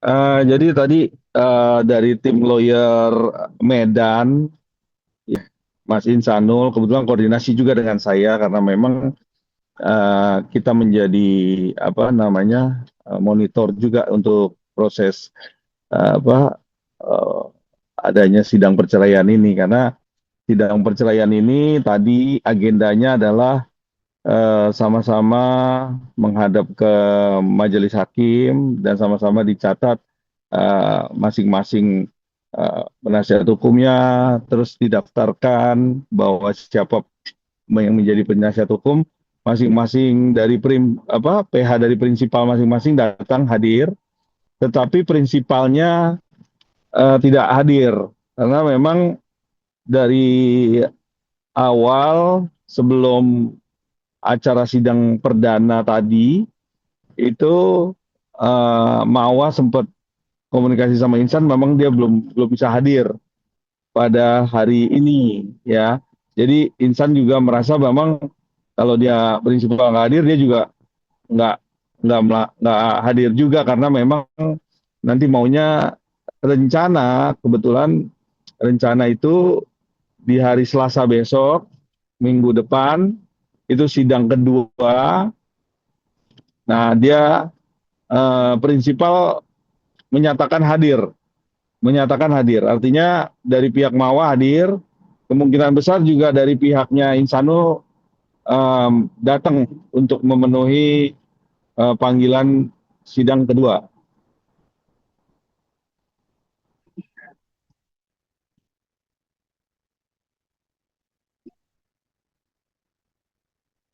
Jadi tadi dari tim lawyer Medan, Mas Insanul, kebetulan koordinasi juga dengan saya karena memang kita menjadi apa namanya monitor juga untuk proses apa eh, adanya sidang perceraian ini karena sidang perceraian ini tadi agendanya adalah sama-sama menghadap ke majelis hakim dan sama-sama dicatat masing-masing penasihat hukumnya, terus didaftarkan bahwa siapa yang menjadi penasihat hukum masing-masing dari PH dari prinsipal masing-masing datang hadir, tetapi prinsipalnya tidak hadir karena memang dari awal sebelum acara sidang perdana tadi itu Mawa sempat komunikasi sama Insan, memang dia belum belum bisa hadir pada hari ini ya. Jadi Insan juga merasa memang kalau dia prinsipal nggak hadir, dia juga nggak nggak hadir juga karena memang nanti maunya kebetulan rencana itu di hari Selasa besok minggu depan itu sidang kedua. Nah, dia prinsipal menyatakan hadir. Artinya dari pihak Mawa hadir, kemungkinan besar juga dari pihaknya Insano datang untuk memenuhi panggilan sidang kedua.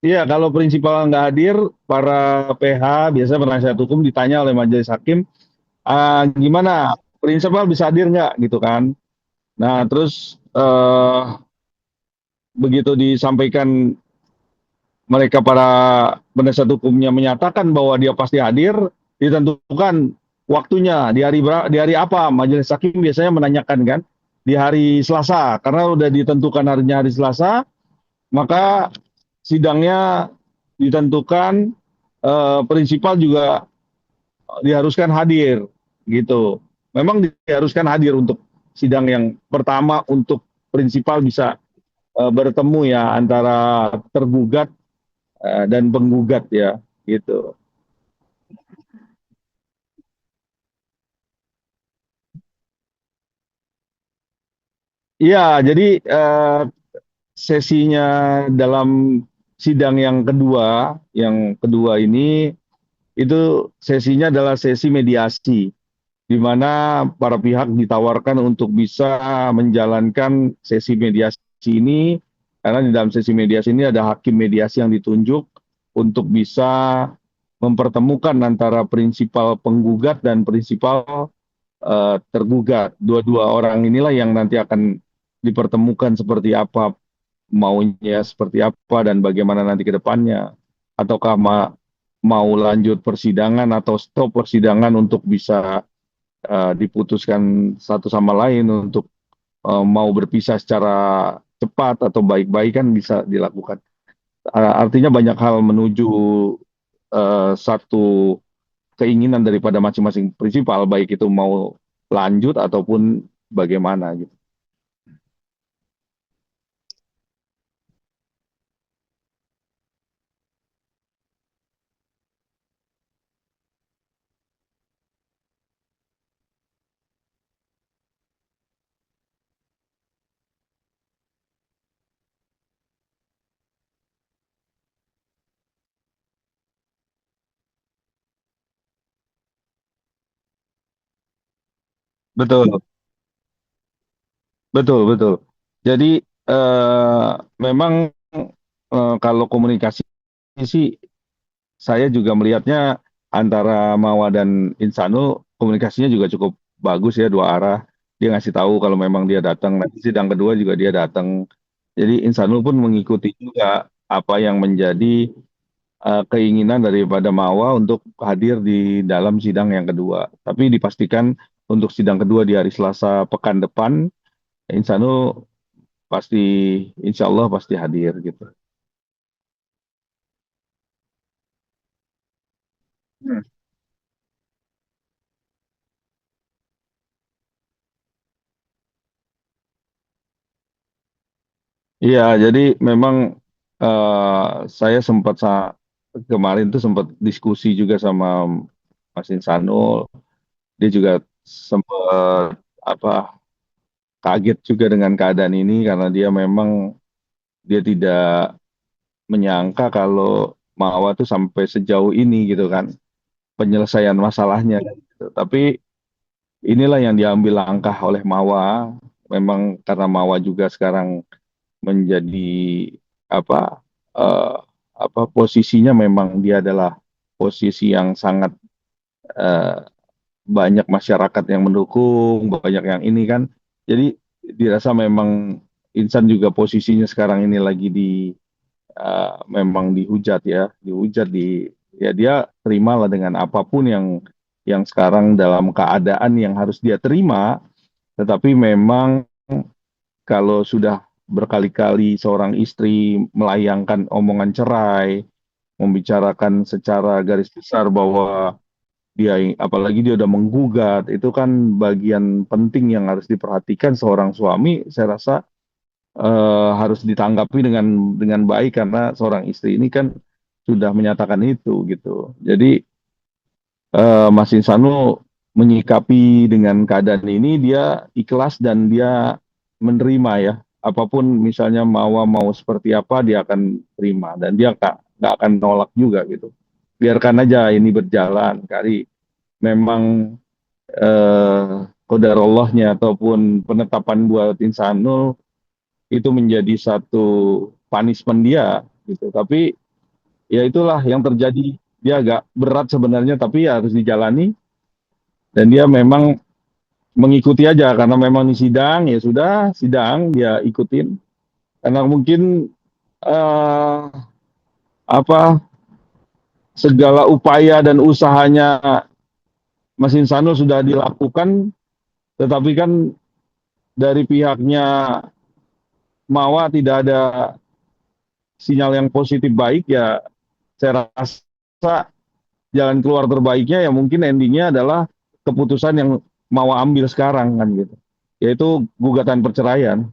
Iya, kalau prinsipal nggak hadir, para PH biasanya penasihat hukum ditanya oleh majelis hakim, gimana prinsipal bisa hadir nggak gitu kan? Nah, terus begitu disampaikan mereka para penasihat hukumnya menyatakan bahwa dia pasti hadir, ditentukan waktunya di hari apa. Majelis hakim biasanya menanyakan kan di hari Selasa karena udah ditentukan harinya hari Selasa, maka sidangnya ditentukan prinsipal juga diharuskan hadir gitu. Memang diharuskan hadir untuk sidang yang pertama untuk prinsipal bisa bertemu ya antara tergugat dan penggugat ya gitu. Iya, jadi sesinya dalam sidang yang kedua ini itu sesinya adalah sesi mediasi, di mana para pihak ditawarkan untuk bisa menjalankan sesi mediasi ini, karena di dalam sesi mediasi ini ada hakim mediasi yang ditunjuk untuk bisa mempertemukan antara prinsipal penggugat dan prinsipal tergugat. Dua-dua orang inilah yang nanti akan dipertemukan seperti apa maunya, seperti apa dan bagaimana nanti ke depannya. Ataukah mau lanjut persidangan atau stop persidangan untuk bisa diputuskan satu sama lain untuk mau berpisah secara cepat atau baik-baik kan bisa dilakukan. Artinya banyak hal menuju satu keinginan daripada masing-masing prinsipal, baik itu mau lanjut ataupun bagaimana gitu. Betul, betul, betul. Jadi eh, memang kalau komunikasi sih saya juga melihatnya antara Mawa dan Insano komunikasinya juga cukup bagus ya, dua arah. Dia ngasih tahu kalau memang dia datang, nanti sidang kedua juga dia datang. Jadi Insano pun mengikuti juga apa yang menjadi keinginan daripada Mawa untuk hadir di dalam sidang yang kedua. Tapi dipastikan untuk sidang kedua di hari Selasa pekan depan, Insano pasti, insya Allah pasti hadir gitu. Hmm. Iya, jadi memang saya kemarin tuh sempat diskusi juga sama Mas Insanul. Dia juga sempat apa kaget juga dengan keadaan ini karena dia memang dia tidak menyangka kalau Mawa tuh sampai sejauh ini gitu kan penyelesaian masalahnya kan, gitu. Tapi inilah yang diambil langkah oleh Mawa. Memang karena Mawa juga sekarang menjadi apa eh, posisinya memang dia adalah posisi yang sangat eh, banyak masyarakat yang mendukung, banyak yang ini kan. Jadi dirasa memang Insan juga posisinya sekarang ini lagi memang dihujat ya, dihujat ya dia terimalah dengan apapun yang sekarang dalam keadaan yang harus dia terima, tetapi memang kalau sudah berkali-kali seorang istri melayangkan omongan cerai, membicarakan secara garis besar bahwa apalagi dia udah menggugat, itu kan bagian penting yang harus diperhatikan seorang suami. Saya rasa harus ditanggapi dengan baik karena seorang istri ini kan sudah menyatakan itu gitu. Jadi Mas Insano menyikapi dengan keadaan ini dia ikhlas dan dia menerima ya. Apapun misalnya mau seperti apa dia akan terima dan dia nggak akan nolak juga gitu. Biarkan aja ini berjalan. Kali memang qadarallahnya ataupun penetapan buat Insanul itu menjadi satu punishment dia gitu. Tapi ya itulah yang terjadi. Dia agak berat sebenarnya tapi ya harus dijalani dan dia memang mengikuti aja karena memang ini sidang ya sudah sidang dia ikutin karena mungkin eh, apa segala upaya dan usahanya Mas Insano sudah dilakukan tetapi kan dari pihaknya Mawa tidak ada sinyal yang positif baik ya saya rasa jalan keluar terbaiknya ya mungkin endingnya adalah keputusan yang mau ambil sekarang kan gitu, yaitu gugatan perceraian.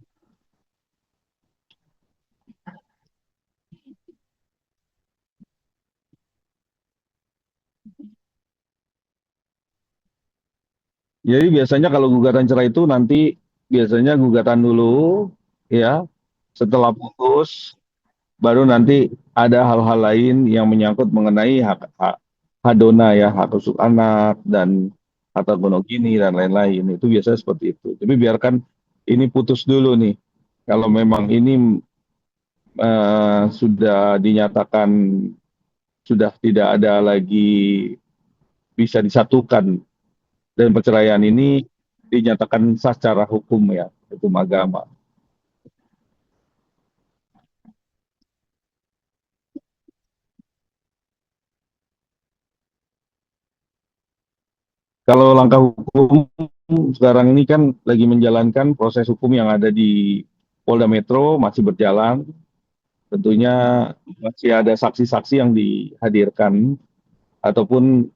Jadi biasanya kalau gugatan cerai itu nanti biasanya gugatan dulu ya, setelah putus baru nanti ada hal-hal lain yang menyangkut mengenai hak hadona ya, hak asuh anak dan harta gonogini dan lain-lain. Itu biasanya seperti itu. Tapi biarkan ini putus dulu nih. Kalau memang ini sudah dinyatakan sudah tidak ada lagi bisa disatukan dan perceraian ini dinyatakan sah secara hukum ya, hukum agama. Kalau langkah hukum sekarang ini kan lagi menjalankan proses hukum yang ada di Polda Metro masih berjalan. Tentunya masih ada saksi-saksi yang dihadirkan ataupun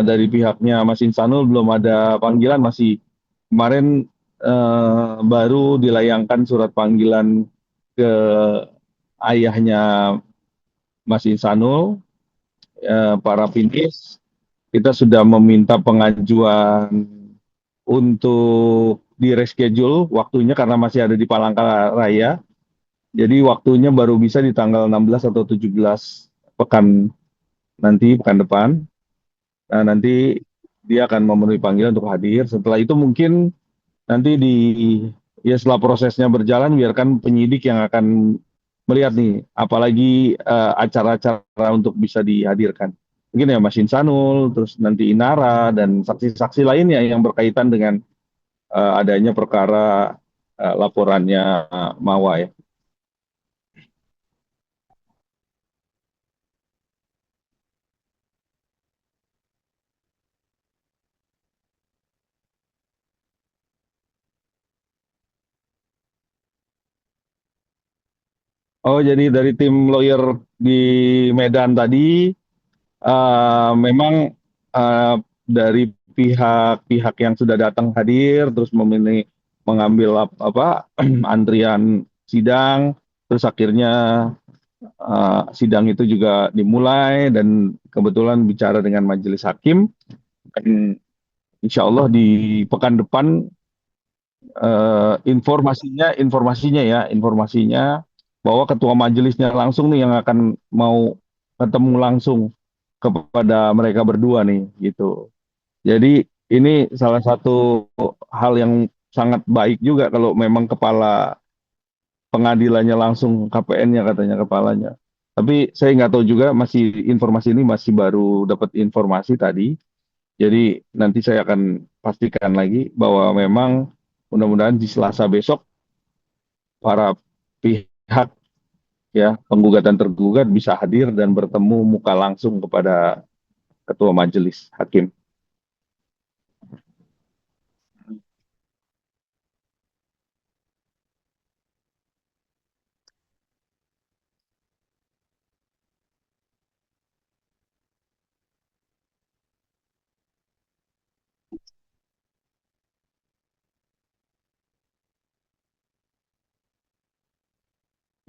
dari pihaknya Mas Insanul belum ada panggilan masih kemarin baru dilayangkan surat panggilan ke ayahnya Mas Insanul, para Pinis. Kita sudah meminta pengajuan untuk di reschedule waktunya karena masih ada di Palangkaraya. Jadi waktunya baru bisa di tanggal 16 atau 17 pekan pekan depan. Nah, nanti dia akan memenuhi panggilan untuk hadir. Setelah itu mungkin nanti ya setelah prosesnya berjalan biarkan penyidik yang akan melihat nih apalagi acara-acara untuk bisa dihadirkan. Mungkin ya Mas Insanul, terus nanti Inara dan saksi-saksi lainnya yang berkaitan dengan adanya perkara laporannya Mawa ya. Oh, jadi dari tim lawyer di Medan tadi memang uh, dari pihak-pihak yang sudah datang hadir terus mengambil antrian sidang, terus akhirnya sidang itu juga dimulai dan kebetulan bicara dengan majelis hakim. Dan insya Allah di pekan depan informasinya bahwa ketua majelisnya langsung nih yang akan mau ketemu langsung kepada mereka berdua nih gitu. Jadi ini salah satu hal yang sangat baik juga kalau memang kepala pengadilannya langsung KPN-nya katanya kepalanya. Tapi saya nggak tahu juga masih informasi ini masih baru dapat informasi tadi. Jadi nanti saya akan pastikan lagi bahwa memang mudah-mudahan di Selasa besok para pihak ya penggugat dan tergugat bisa hadir dan bertemu muka langsung kepada ketua majelis hakim.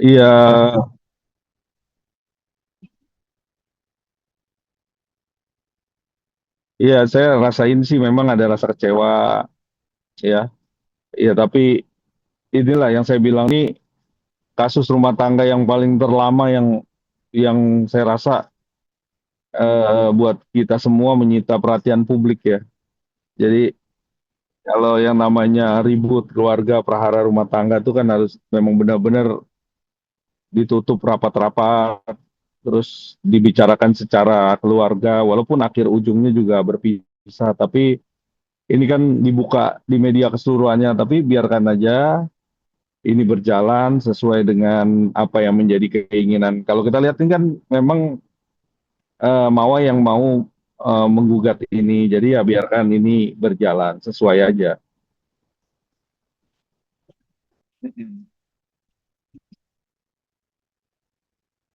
Iya, iya saya rasain sih memang ada rasa kecewa ya. Iya tapi inilah yang saya bilang nih kasus rumah tangga yang paling terlama yang saya rasa buat kita semua menyita perhatian publik ya. Jadi kalau yang namanya ribut keluarga, prahara rumah tangga itu kan harus memang benar-benar ditutup rapat-rapat, terus dibicarakan secara keluarga, walaupun akhir ujungnya juga berpisah. Tapi ini kan dibuka di media keseluruhannya, tapi biarkan aja ini berjalan sesuai dengan apa yang menjadi keinginan. Kalau kita lihat ini kan memang Mawa yang mau menggugat ini, jadi ya biarkan ini berjalan sesuai aja.